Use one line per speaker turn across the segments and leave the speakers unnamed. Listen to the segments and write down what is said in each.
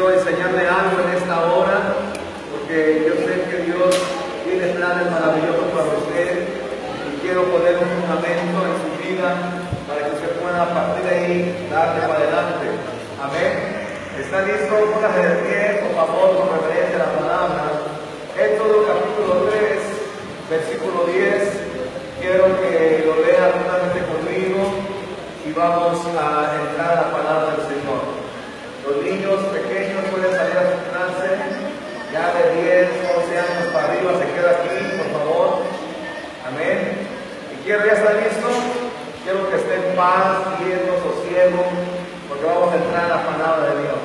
quiero enseñarle algo en esta hora, porque yo sé que Dios tiene planes maravillosos para usted y quiero poner un fundamento en su vida para que usted pueda a partir de ahí darle para adelante. Amén. ¿Está listo? Póngase de pie, por favor, con referencia a la palabra. Éxodo capítulo 3, versículo 10. Quiero que lo lea juntamente conmigo y vamos a entrar a la palabra del Señor. Los niños pequeños pueden salir a su clase, ya de 10, 11 años para arriba se queda aquí, por favor. Amén. Y quiero, ya está listo, quiero que esté en paz, quieto, sosiego, porque vamos a entrar a la palabra de Dios.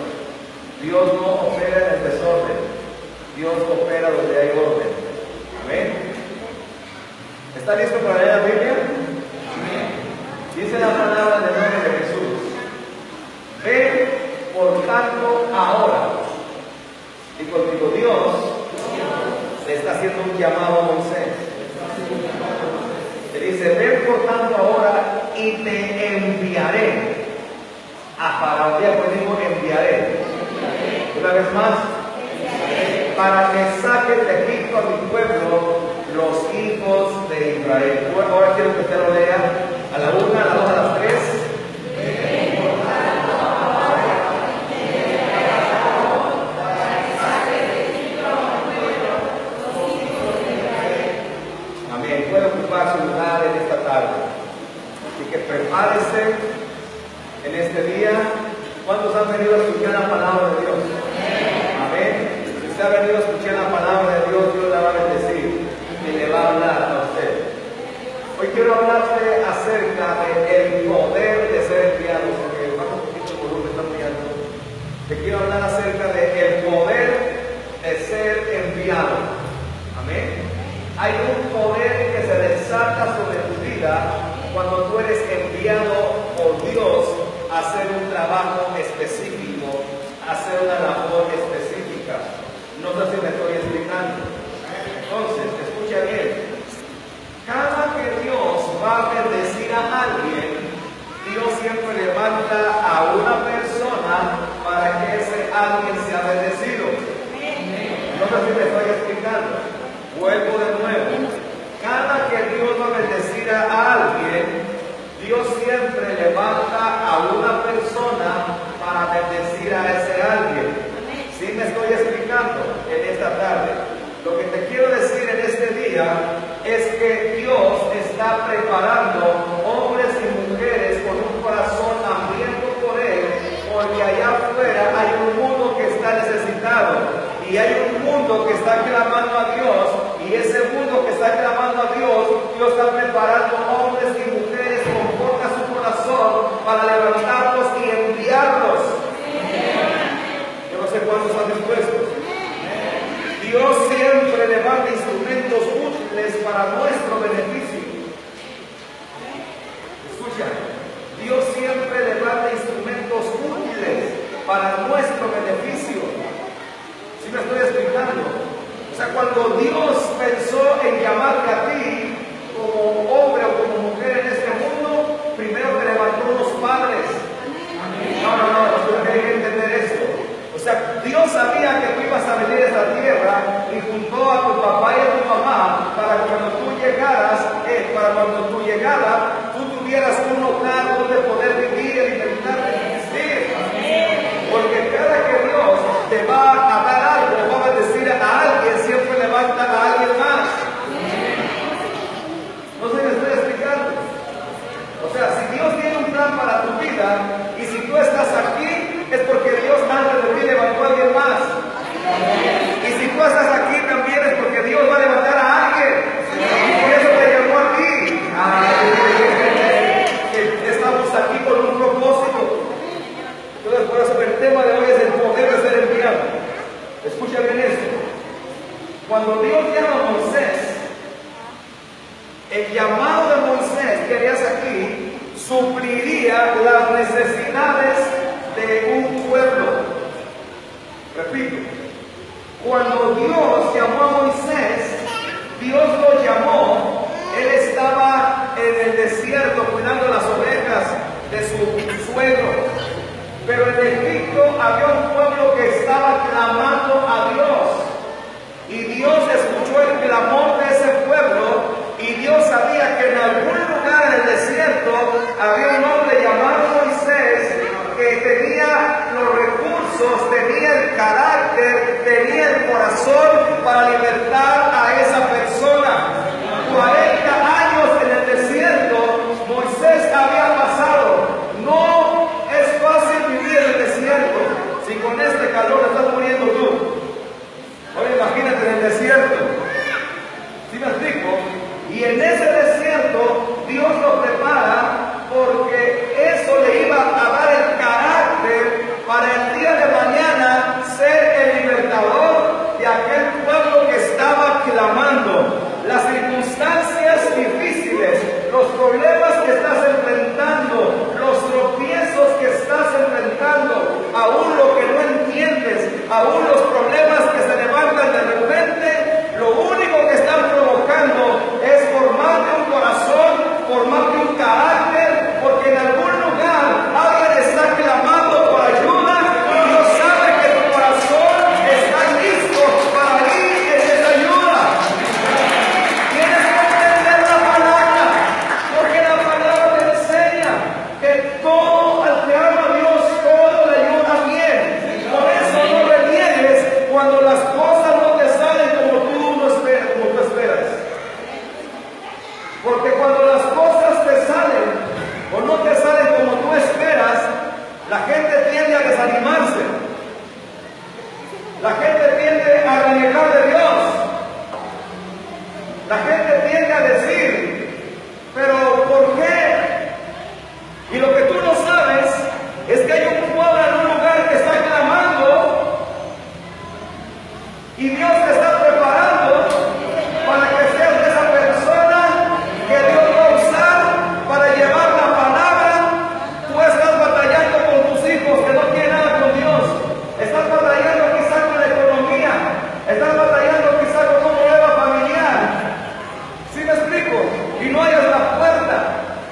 Dios no opera en el desorden, Dios opera donde hay orden. Amén. ¿Está listo para leer la Biblia? Amén. Dice la palabra en el nombre de Jesús. Ve, por tanto, ahora. Y contigo Dios le está haciendo un llamado a Moisés. Le dice, ven por tanto ahora y te enviaré a Faraón. Ya conmigo enviaré. Una vez más, para que saques de Egipto a mi pueblo, los hijos de Israel. Bueno, ahora quiero que usted lo lea a la 1, a la 2, a las 3. Amén. Puede ocupar su lugar en esta tarde. Así que prepárese en este día. ¿Cuántos han venido a escuchar la palabra de Dios? Amén. Si usted ha venido a escuchar la palabra de Dios, Dios la va a bendecir y le va a hablar a usted. Hoy quiero hablarte acerca del poder de ser enviado, porque bajo un poquito el volumen, está muy alto. Te quiero hablar acerca del poder de ser enviado. Amén. Hay un poder que se desata sobre tu vida cuando tú eres enviado por Dios a hacer un trabajo específico, a hacer una labor específica. No sé si me estoy explicando. Entonces, escucha bien. Cada que Dios va a bendecir a alguien, Dios siempre levanta a una persona para que ese alguien sea bendecido. No sé si me estoy explicando. Vuelvo de nuevo. Cada que Dios va a bendecir a alguien, Dios siempre levanta a una persona para bendecir a ese alguien. ¿Sí me estoy explicando en esta tarde? Lo que te quiero decir en este día es que Dios está preparando hombres y mujeres con un corazón hambriento por Él, porque allá afuera hay un mundo que está necesitado y hay un mundo que está clamando a Dios, y ese mundo que está clamando a Dios, Dios está preparando hombres y mujeres conforme a su corazón para levantarlos y enviarlos. Yo no sé cuántos están dispuestos. Dios siempre levanta instrumentos útiles para nuestro beneficio. Escucha, Dios siempre levanta instrumentos útiles para nuestro beneficio. ¿Sí me estoy explicando? O sea, cuando Dios pensó en llamarte a ti como hombre o como mujer en este mundo, primero te levantó unos padres. No, usted tiene que entender esto. O sea, Dios sabía que tú ibas a venir a esta tierra y juntó a tu papá y a tu mamá para cuando tú llegaras, tú tuvieras un hogar donde poder vivir y libertad de existir. Porque cada que Dios te va a dar algo, va a bendecir a alguien, siempre levanta a alguien más. No sé si me estoy explicando. O sea, si Dios tiene un plan para tu vida y si tú estás aquí, es porque Dios antes de ti levantó a alguien más. Y si tú estás aquí también es porque Dios va a levantar a alguien. Y por eso te llamó a ti. Estamos aquí con un propósito. Entonces, por eso el tema de hoy es el poder de ser enviado. Escucha bien esto. Cuando Dios llama a Moisés, el llamado de Moisés que harías aquí supliría las necesidades de un pueblo. Repito, cuando Dios llamó a Moisés, Dios lo llamó, él estaba en el desierto cuidando las ovejas de su suegro, pero en Egipto había un pueblo que estaba estaba clamando a Dios. Y Dios escuchó el clamor de ese pueblo, y Dios sabía que en algún lugar en el desierto había un hombre llamado Moisés que tenía los recursos, tenía el carácter, tenía el corazón para libertar a esa persona. 40 años en el desierto Moisés había pasado. No es fácil vivir en el desierto. Si con este calor estás muriendo tú, ahora imagínate en el desierto. ¿Sí me explico? Y en ese desierto Dios lo prepara porque eso le iba a dar el carácter para el día de mañana ser el libertador de aquel pueblo que estaba clamando. Las circunstancias difíciles, los problemas que estás enfrentando, los tropiezos que estás enfrentando, aún lo que no entiendes, aún los problemas que se levantan de repente, lo único que están provocando es formarte un corazón, formarte un carácter, porque en algún lugar alguien está clamando por ayuda y Dios sabe que tu corazón está listo para ir en esa ayuda. Tienes que entender la palabra, porque la palabra te enseña que todo al que ama a Dios, todo le ayuda bien. Por eso no reniegues cuando las cosas no te salen como tú esperas. Porque cuando las cosas te salen o no te salen como tú esperas, la gente tiende a desanimarse. La gente tiende a renegar de Dios. La gente tiende a decir, pero ¿por qué? Y lo que tú no sabes es que hay un pueblo en un lugar que está clamando y Dios te está preparando para que seas esa persona que Dios va a usar para llevar la palabra. Tú estás batallando con tus hijos que no tienen nada con Dios. Estás batallando quizá con la economía. Estás batallando quizá con un problema familiar. ¿Sí me explico? Y no hayas la puerta.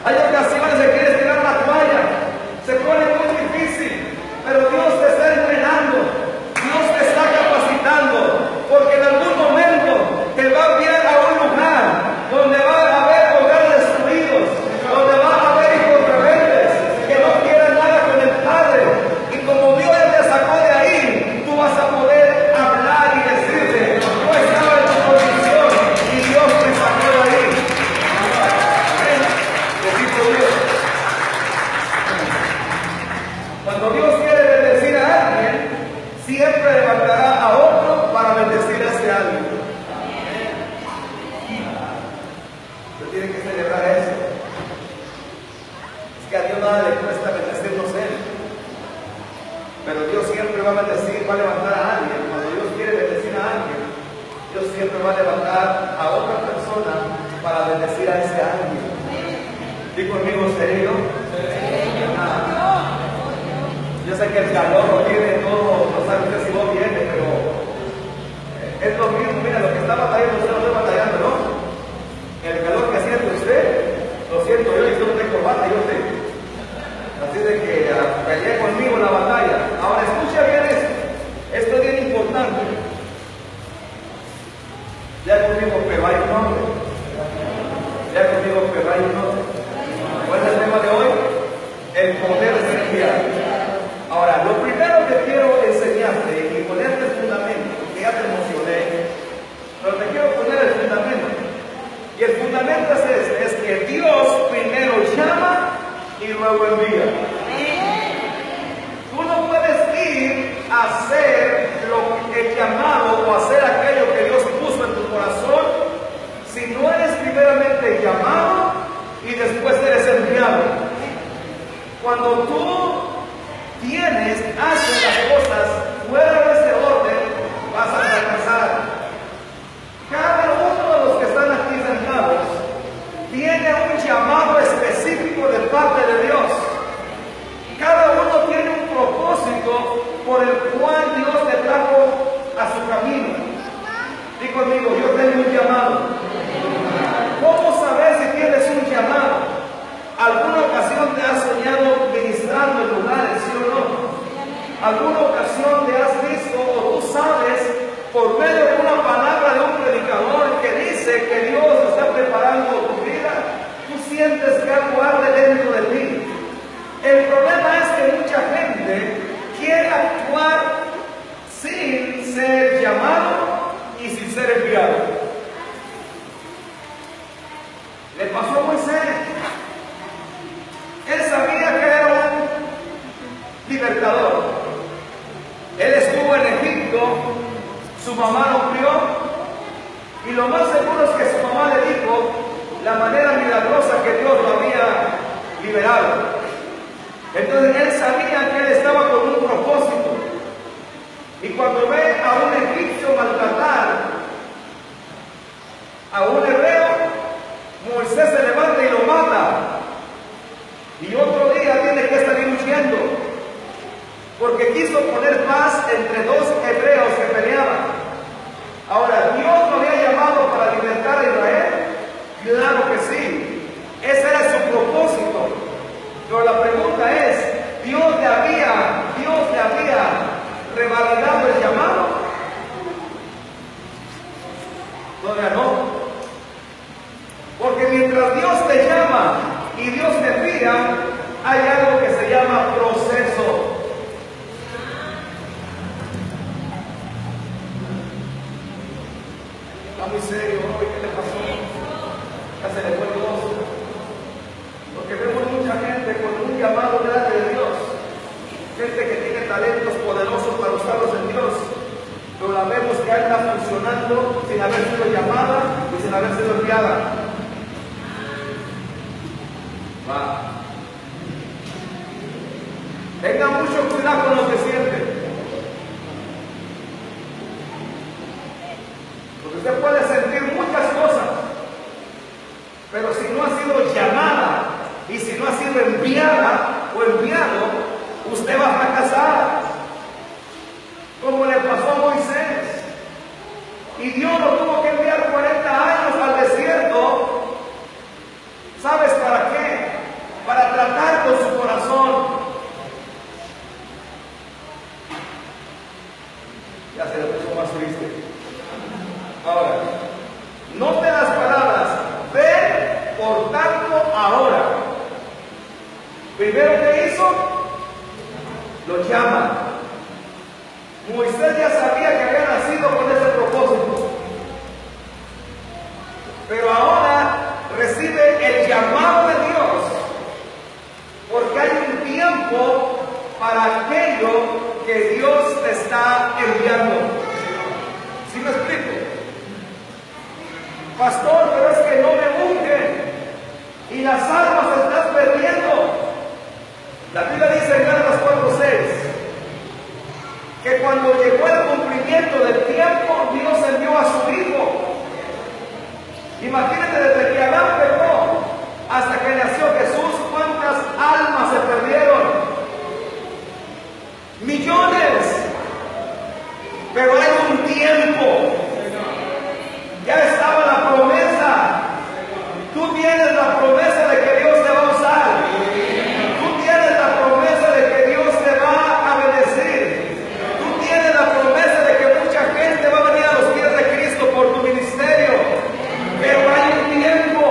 Hay ocasiones que quieres tirar la toalla. Se pone muy difícil. Pero Dios te está entrenando. Dios te está capacitando. Porque en algún momento te va a enviar a un lugar donde va a haber hogares destruidos, donde va a haber hijos rebeldes que no quieren nada con el Padre. Y como Dios ya te sacó de ahí, tú vas a poder hablar y decirle, no estaba en tu condición y Dios te sacó de ahí. Amén. Bendito Dios. Cuando Dios quiere bendecir a alguien, siempre levantará a otro para bendecir a ese alguien. Usted tiene que celebrar eso. Es que a Dios nada le cuesta bendecirnos Él. Pero Dios siempre va a bendecir, va a levantar a alguien. Cuando Dios quiere bendecir a alguien, Dios siempre va a levantar a otra persona para bendecir a ese alguien. Dí conmigo, ¿serio? Yo sé que el calor lo tiene todo, no sabe usted si vos viene, pero es lo mismo. Mira, lo que está batallando usted lo está batallando, ¿no? El calor que siente usted, lo siento yo, y yo no tengo corbata, yo sé. Así de que peleé conmigo en la batalla. Ahora escucha bien esto es bien importante. Ya conmigo, pero hay un nombre. Ya conmigo, pero hay un nombre. ¿Cuál es el tema de hoy? El poder de enviar. Ahora, lo primero que quiero enseñarte y ponerte el fundamento, porque ya te emocioné, pero te quiero poner el fundamento. Y el fundamento es este, es que Dios primero llama y luego envía. Tú no puedes ir a hacer el llamado o hacer aquello que Dios puso en tu corazón si no eres primeramente llamado y después eres enviado. Cuando tú haces las cosas fuera de ese orden, vas a fracasar. Cada uno de los que están aquí sentados tiene un llamado específico de parte de Dios. Cada uno tiene un propósito por el cual Dios te trajo a su camino. Di conmigo, yo tengo un llamado. ¿Cómo sabes si tienes un llamado? ¿Alguna ocasión te has soñado ministrando en lugares, sí o no? ¿Alguna ocasión te has visto o Faraón. Él estuvo en Egipto, su mamá lo crió, y lo más seguro es que su mamá le dijo la manera milagrosa que Dios lo había liberado. Entonces él sabía que él estaba con un propósito. Y cuando ve a un egipcio maltratar a un hebreo, Moisés se levanta y lo mata. Y otro día tiene que salir huyendo, porque quiso poner paz entre dos hebreos que peleaban. Ahora, ¿Dios lo había llamado para libertar a Israel? Claro que sí. Ese era su propósito. Pero la pregunta es, ¿Dios le había revalidado el llamado? Todavía no. Porque mientras Dios te llama y Dios te envía, hay algo que se llama proceso. Está muy serio hoy, ¿qué le pasó? Ya se le fue el gozo. Porque vemos mucha gente con un llamado delante de Dios. Gente que tiene talentos poderosos para usarlos en Dios. Pero la vemos que anda funcionando sin haber sido llamada y sin haber sido enviada. Va. Tenga mucho cuidado con lo que siente. Porque usted puede sentir muchas cosas, pero si no ha sido llamada y si no ha sido enviada o enviado, usted va a fracasar. Como le pasó a Moisés. Y Dios lo tuvo que enviar 40 años al desierto. ¿Sabes para qué? Para tratar con su corazón. Ya se le puso más triste. Ahora, note las palabras: ven por tanto ahora. Primero que hizo, lo llama. Moisés ya sabía que había nacido con ese propósito, pero ahora recibe el llamado de Dios, porque hay un tiempo para aquello que Dios te está enviando. ¿Sí me explico? Pastor, pero es que no me ungen y las almas se están perdiendo. La Biblia dice en Gálatas 4:6 que cuando llegó el cumplimiento del tiempo, Dios envió a su Hijo. Imagínate, desde que Adán pecó hasta que nació Jesús, ¿cuántas almas se perdieron? Millones. Pero hay un tiempo. Ya estaba la promesa. Tú tienes la promesa de que Dios te va a usar. Tú tienes la promesa de que Dios te va a bendecir. Tú tienes la promesa de que mucha gente va a venir a los pies de Cristo por tu ministerio. Pero hay un tiempo.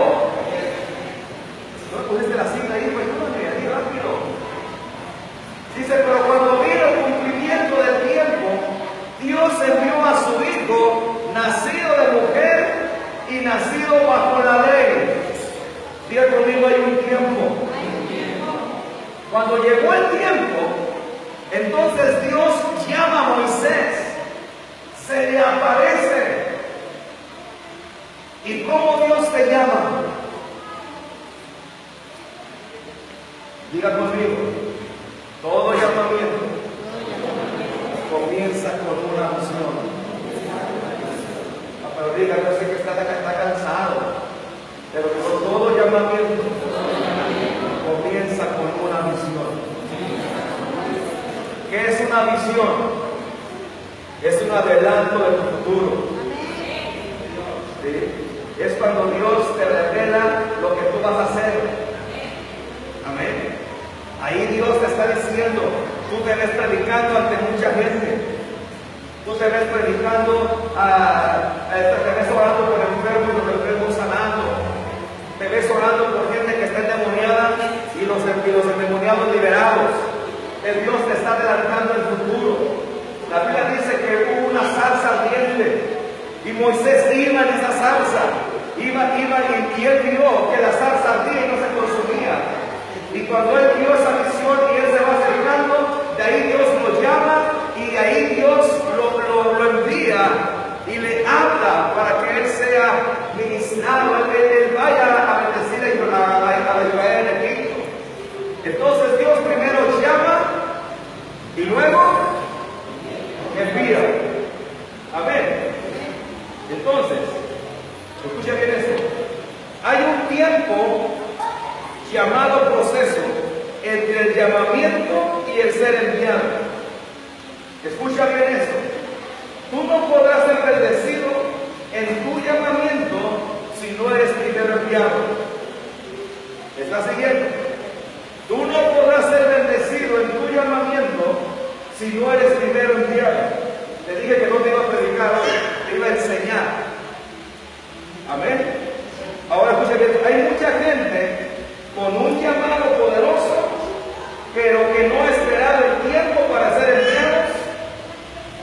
¿No pusiste la cita ahí? Pues ayúdame, ahí rápido. Dice, pero cuando vino el cumplimiento del tiempo, Dios envió a su Hijo, nacido de mujer y nacido bajo la ley. Diga conmigo, hay un tiempo. Cuando llegó el tiempo, entonces Dios llama a Moisés, se le aparece. ¿Y cómo Dios te llama? Diga conmigo, todo llamamiento comienza con una unción. Pero diga, yo sé que está cansado, pero todo llamamiento comienza con una visión. ¿Qué es una visión? Es un adelanto de tu futuro. ¿Sí? Es cuando Dios te revela lo que tú vas a hacer. Amén. Ahí Dios te está diciendo, tú te ves predicando ante mucha gente. Tú te ves predicando, te ves orando por enfermos y los enfermos sanando. Te ves orando por gente que está endemoniada y los endemoniados liberados. El Dios te está adelantando el futuro. La Biblia dice que hubo una zarza ardiente y Moisés iba en esa zarza. Iba y él vio que la zarza ardía y no se consumía. Y cuando él vio esa visión y él se va acercando, de ahí Dios envía. Amén. Entonces, escucha bien esto. Hay un tiempo llamado proceso entre el llamamiento y el ser enviado. Escucha bien esto. Tú no podrás ser bendecido en tu llamamiento si no eres primero enviado. ¿Estás siguiendo? Tú no podrás ser bendecido en tu llamamiento si no eres primero enviado. Te dije que no te iba a predicar hoy, te iba a enseñar. Amén. Ahora escucha bien, hay mucha gente con un llamado poderoso, pero que no ha esperado el tiempo para ser enviados,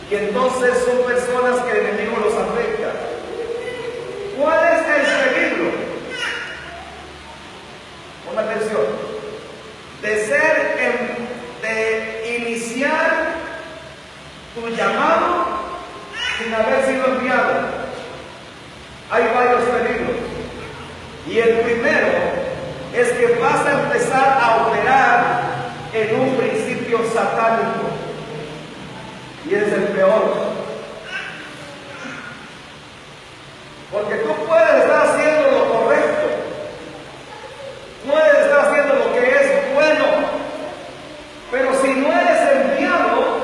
y entonces son personas que el enemigo los afecta. ¿Cuál es el peligro? Pon atención. De iniciar tu llamado sin haber sido enviado. Hay varios peligros. Y el primero es que vas a empezar a operar en un principio satánico. Y ese es el peor. Porque tú puedes estar haciendo lo correcto. Puedes estar haciendo lo que es bueno. Pero si no eres enviado,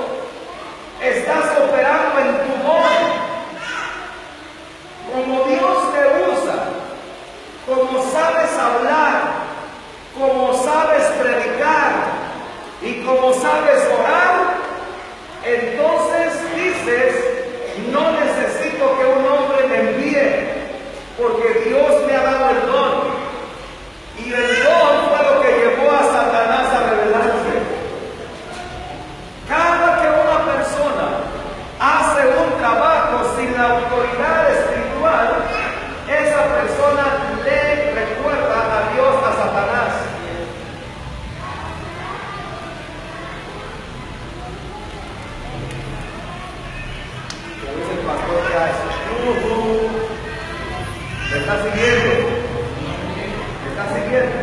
estás operando en tu don. Como Dios te usa, como sabes hablar, como sabes predicar y como sabes orar, entonces dices, no necesito que un hombre me envíe, porque Dios me ha dado el don. Y el don fue lo que llevó a Satanás a rebelarse. Cada que una persona hace un trabajo sin la autoridad espiritual, esa persona le recuerda a Dios, a Satanás. Como dice el pastor que hace, ¿me está siguiendo? ¿Me está siguiendo?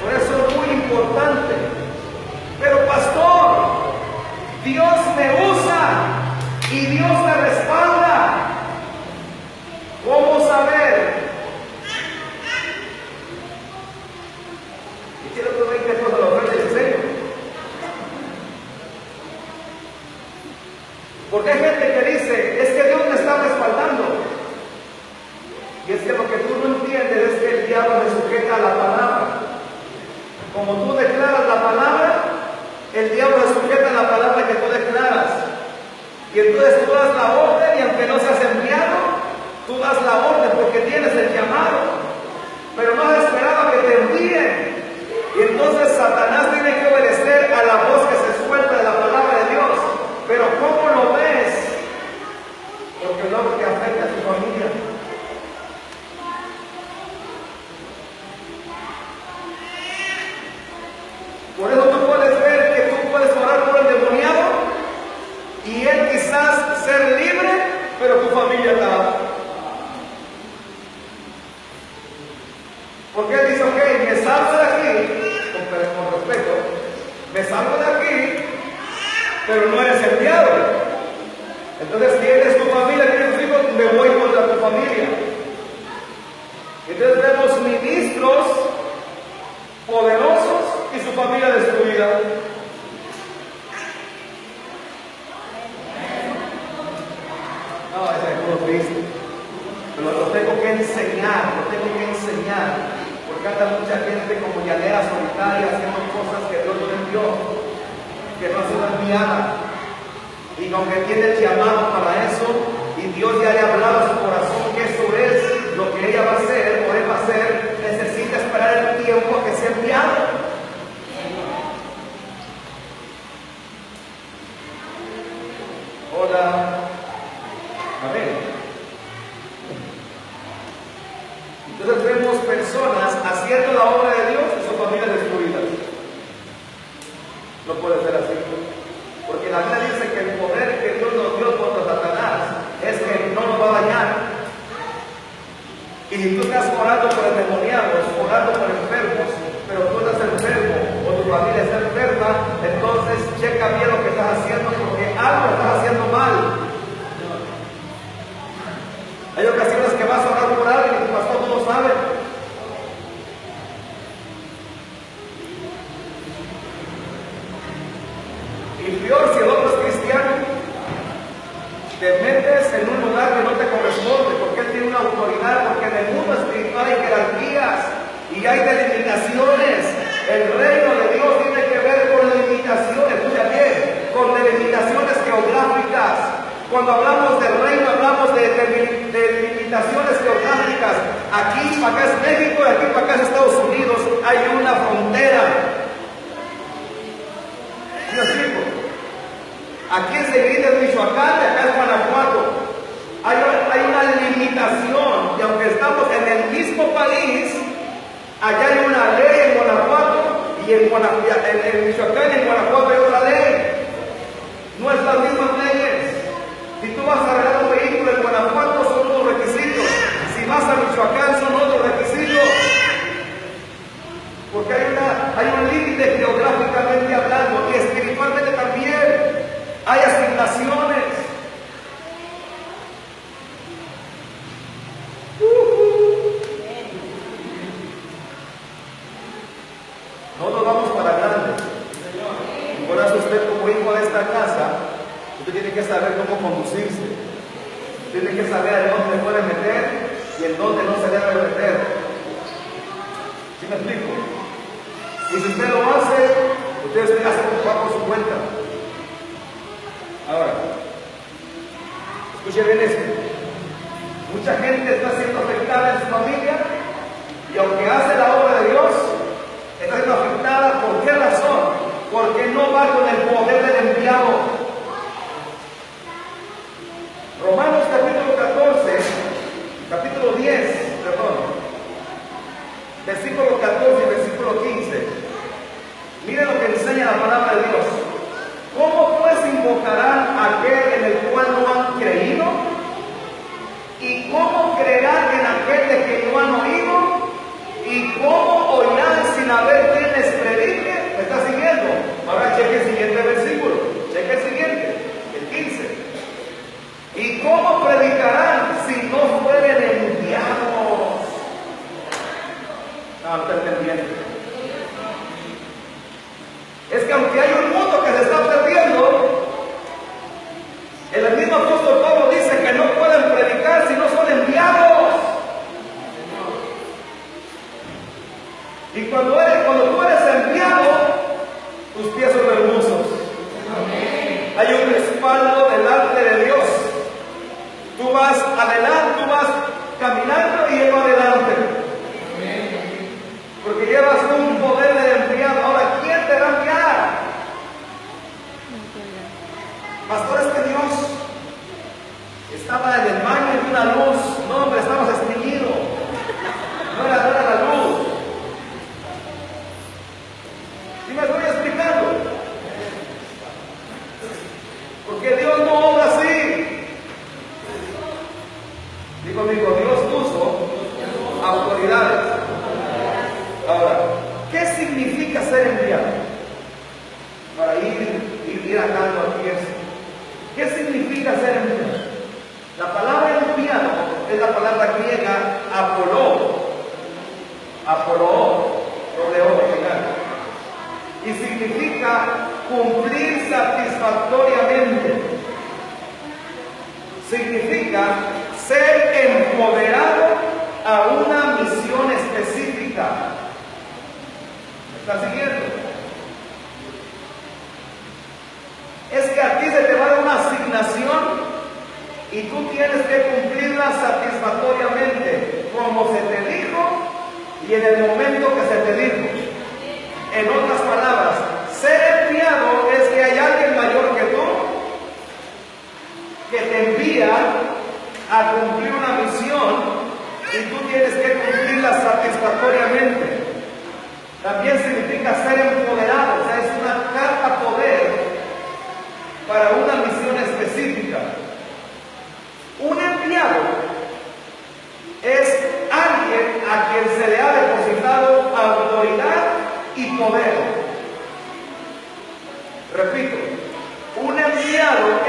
Por eso es muy importante. Pero pastor, Dios me usa y Dios me respalda. ¿Cómo saber? Y quiero que vean que esto se lo ofrece en serio. Porque hay gente que dice, es que Dios me está respaldando. Y es que lo que tú no entiendes es que el diablo se sujeta a la palabra. Como tú declaras la palabra, el diablo se sujeta a la palabra que tú declaras. Y entonces tú das la orden, y aunque no seas enviado, tú das la orden porque tienes el llamado, pero no has esperado a que te envíen. Y entonces Satanás tiene que obedecer a la voz que se suelta de la palabra de Dios. Pero ¿cómo lo ves? Porque luego te afecta a tu familia. Por eso tú puedes ver que tú puedes orar por el demoniado y él quizás ser libre, pero tu familia está. Porque él dice, ok, me salgo de aquí, con respeto, me salgo de aquí, pero no eres enviado. Entonces, tienes tu familia, tienes tus hijos, me voy contra tu familia. Entonces vemos ministros poderosos y su familia destruida. No, ese es puro triste. Pero lo tengo que enseñar, porque anda mucha gente como llanera solitaria haciendo cosas que Dios no envió, que no ha sido enviada. Y aunque tiene el llamado para eso, y Dios ya le ha hablado a su corazón que eso es lo que ella va a hacer o él va a hacer, necesita esperar el tiempo a que sea enviado. Hola. Amén. Entonces vemos personas haciendo la obra de Dios y su familia destruida. No puede ser así. Porque la Biblia dice que el poder que Dios nos dio contra Satanás es que no nos va a dañar. Y si tú estás orando por endemoniados, orando por enfermos, pero tú estás enfermo o tu familia está enferma, entonces checa bien lo que estás haciendo, porque algo estás haciendo mal. Hay ocasiones que vas a orar por alguien y tu pastor no lo sabe. Y peor si el otro es cristiano, te metes en un lugar que no te corresponde, porque él tiene una autoridad, porque en el mundo espiritual hay jerarquías y hay delimitaciones. El reino de Dios tiene que ver con limitaciones, escucha bien, con delimitaciones geográficas. Cuando hablamos del reino, hablamos de limitaciones geográficas. Aquí para acá es México y aquí para acá es Estados Unidos. Hay una frontera. ¿Sí lo explico? Aquí enseguida es Michoacán y acá es Guanajuato. Hay una limitación, y aunque estamos en el mismo país, allá hay una ley en Guanajuato, y en Michoacán y en Guanajuato hay otra ley. No es las mismas leyes. Si tú vas a arreglar un vehículo en Guanajuato son unos requisitos, si vas a Michoacán son otros requisitos, porque hay un límite geográficamente hablando, y espiritualmente también. Hay asignaciones. Nosotros vamos para grande. Y por eso usted, como hijo de esta casa, usted tiene que saber cómo conducirse. Tiene que saber en dónde puede meter y en dónde no se debe meter. ¿Sí me explico? Y si usted lo hace, usted se hace ocupar por su cuenta. Ahora, escuche bien esto. Mucha gente está siendo afectada en su familia, y aunque hace la obra de Dios, está siendo afectada. ¿Por qué razón? Porque no va con el poder del enviado. Romanos capítulo 10, versículo 14 y versículo 15. Miren lo que enseña la palabra de Dios. ¿Cómo pues invocarán a aquel en el cual no han creído? ¿Y cómo creerán en aquel de que no han oído? ¿Y cómo oirán sin haber quien les predique? ¿Me está siguiendo? Ahora cheque el siguiente versículo. Cheque el siguiente, el 15. ¿Y cómo predicarán si no fueren enviados? No, está entendiendo. Es que aunque hay un mundo que se está perdiendo, el mismo apóstol Pablo dice que no pueden predicar si no son enviados. Y cuando tú eres enviado, tus pies son hermosos. Hay un respaldo delante de Dios. Tú vas adelante, tú vas caminando y Él va adelante. Porque llevas un poder de enviado. Ahora, ¿quién te va a enviar? Pastor, es que Dios estaba en el baño y una luz. No, hombre, estabas extinguido. No era la luz. ¿Sí me estoy explicando? Porque Dios no obra así. Digo, Dios puso autoridades. Ahora, ¿qué significa ser enviado? Para ir atando aquí eso. ¿Qué significa ser enviado? La palabra enviado es la palabra griega apoló, y significa cumplir satisfactoriamente. Significa ser empoderado a una misión específica. ¿Me está siguiendo? Es que a ti se te va a dar una asignación y tú tienes que cumplirla satisfactoriamente, como se te dijo y en el momento que se te dijo. En otras palabras, ser enviado es que hay alguien mayor que tú que te envía a cumplir una misión y tú tienes que cumplirla satisfactoriamente. También significa ser empoderado, o sea, es una carta poder para una misión específica. Un enviado es alguien a quien se le ha depositado autoridad y poder. Repito, un enviado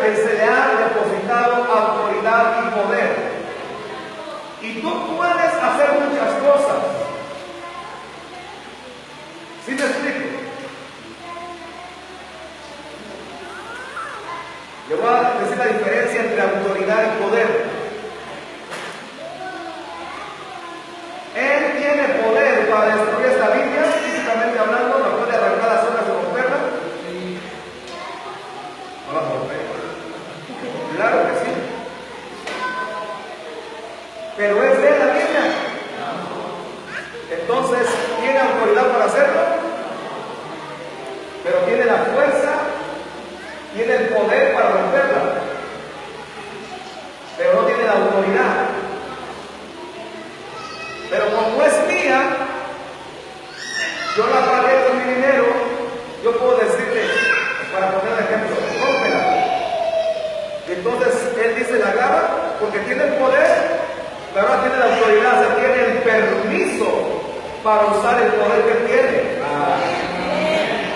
a quien se le ha depositado autoridad y poder. Y tú puedes hacer muchas cosas. ¿Sí me explico? Le voy a decir la diferencia entre autoridad y poder. Él tiene poder para destruir esta Biblia, físicamente hablando, no puede arrancar las hojas y romperla. No las rompe. Claro que sí. Pero es de la Biblia. Entonces, ¿tiene autoridad para hacerlo? Pero tiene la fuerza, tiene el poder para romperla. Pero no tiene la autoridad. Pero como es mía, yo la pagué con mi dinero, yo puedo decirle, para poner un ejemplo, rómpela. Y entonces él dice, la agarra, porque tiene el poder, pero ahora tiene la autoridad, o sea, tiene el permiso para usar el poder que tiene.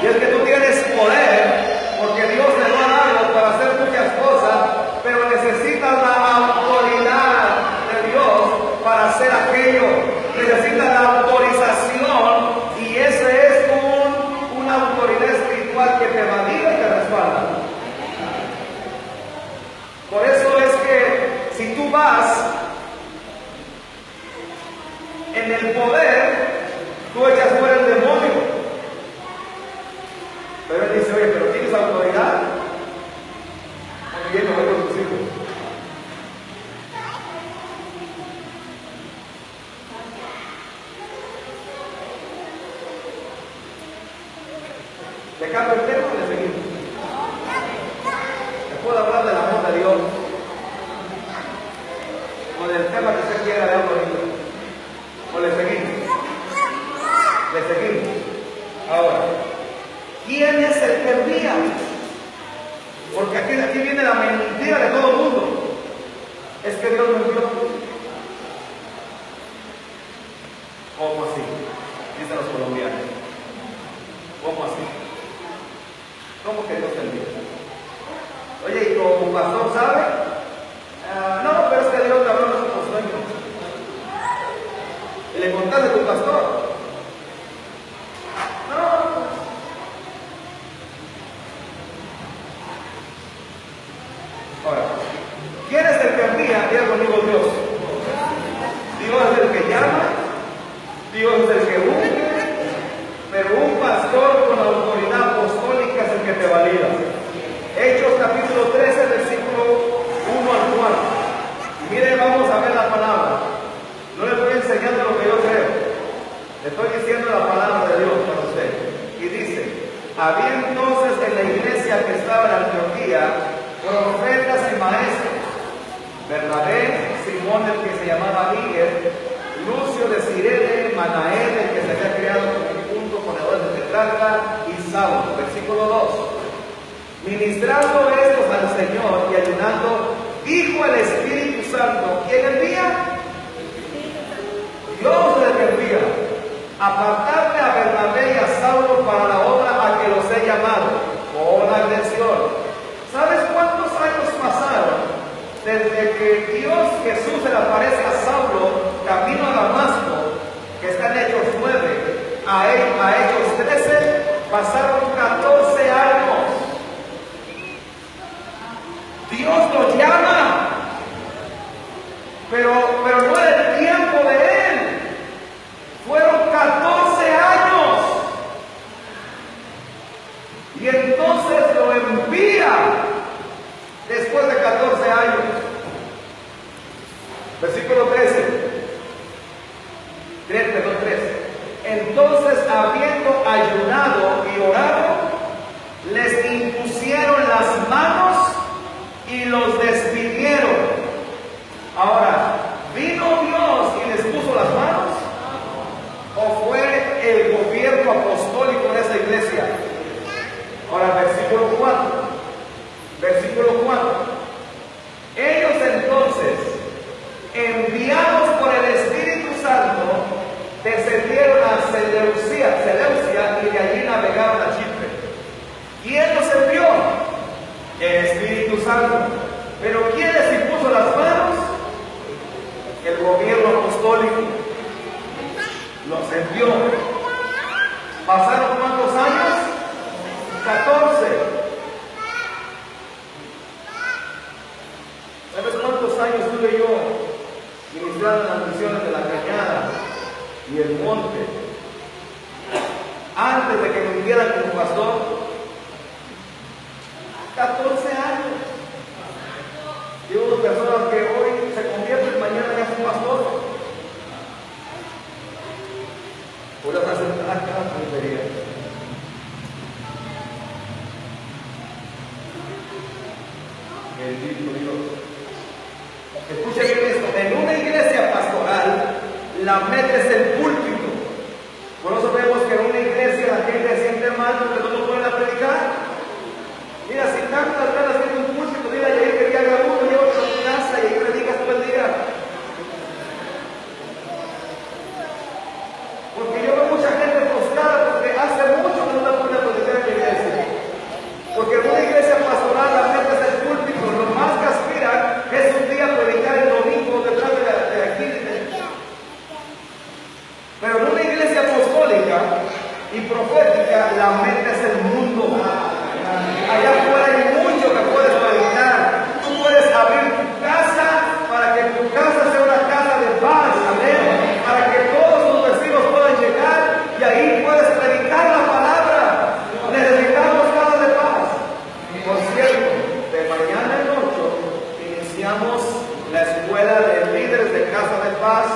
Y es que tú tienes poder, porque Dios te lo ha dado para hacer muchas cosas, pero necesitas la autoridad de Dios para hacer aquello. Necesitas la autorización, y esa es una autoridad espiritual que te valida y te respalda. Por eso es que si tú vas en el poder, tú echas fuera el demonio. Pero él dice, oye, pero ¿tienes autoridad? Muy bien, no voy con tus hijos. ¿Le cambio el tema o le seguimos? ¿Le puedo hablar del amor de Dios? O del tema que usted quiera de ahorita. ¿O le seguimos? Le seguimos. Ahora, ¿quién es el que envía? Porque aquí viene la mentira de todo el mundo. Es que Dios me envió. ¿Cómo así? Dicen los colombianos. ¿Cómo así? ¿Cómo que Dios te envió? Oye, ¿y como pastor sabe? No, pero es que Dios te habló en otros sueños. Y le contaste a tu pastor. Ahora, ¿quién es el que envía? Diga conmigo Dios. Dios es el que llama, Dios es el que unge, pero un pastor con autoridad apostólica es el que te valida. Hechos capítulo 13, versículo 1 al 4. Mire, vamos a ver la palabra. No le estoy enseñando lo que yo creo. Le estoy diciendo la palabra de Dios para usted. Y dice, había entonces en la iglesia que estaba en Antioquía profetas y maestros: Bernabé, Simón el que se llamaba Níger, Lucio de Cirene, Manaén el que se había criado junto con Herodes de Tetrarca, y Saulo. Versículo 2. Ministrando estos al Señor y ayunando, dijo el Espíritu Santo: ¿quién envía? Dios es el que envía. Apartadme a Bernabé y a Saulo para la obra a que los he llamado. Pon atención. ¿Sabes cuántos años pasaron desde que Dios Jesús se le aparece a Saulo camino a Damasco, que está en Hechos 9, a Hechos 13? Pasaron 14 años. Dios lo llama, pero no era el tiempo de él. Fueron 14 años. Y entonces lo envía después de 14 años. Versículo 13. 3. Entonces, habiendo ayunado y orado, Santo. Pero ¿quién les impuso las manos? El gobierno apostólico. Los envió. ¿Pasaron cuántos años? 14. ¿Sabes cuántos años tuve yo ministrando las misiones de la Cañada y el Monte? Antes de que me viniera como pastor, 14 años. Y hubo personas que hoy se convierten, mañana ya son pastores. Por las hacen cada tontería. Bendito Dios. Escucha bien esto. En una iglesia pastoral, la meta es el púlpito. Por eso vemos que en una iglesia la gente se siente mal porque no lo pueden predicar. Mira, si tantas ganas tiene un púlpito, mira, y ahí que haga uno, lleva a tu casa y ahí predicas todo el día. Porque yo veo mucha gente frustrada porque hace mucho que no la pueden predicar en la iglesia. Porque en una iglesia pastoral la meta es el púlpito, lo más que aspiran es un día predicar el domingo detrás de aquí. Pero en una iglesia apostólica y profética, la meta es el mundo. Allá afuera hay mucho que puedes predicar. Tú puedes abrir tu casa para que tu casa sea una casa de paz, amén, para que todos tus vecinos puedan llegar y ahí puedes predicar la palabra. Necesitamos casa de paz. Por cierto, de mañana en 8 iniciamos la escuela de líderes de casa de paz,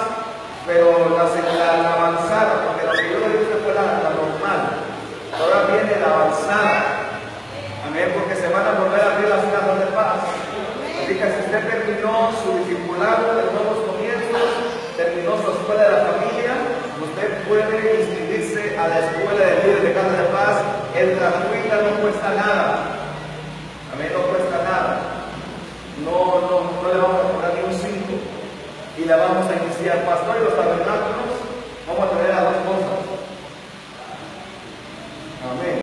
pero la avanzada, porque la que yo le dije fue la normal. Ahora viene la avanzada. Amén, porque se van a volver a abrir las casas de paz. Así que si usted terminó su discipulado de nuevos comienzos, terminó su escuela de la familia, usted puede inscribirse a la escuela de líderes de casa de paz. Es gratuita, no cuesta nada. Amén, no cuesta nada. No le vamos a cobrar ni un 5. Y la vamos a iniciar. Pastor, y los tabernáculos, vamos a tener a 2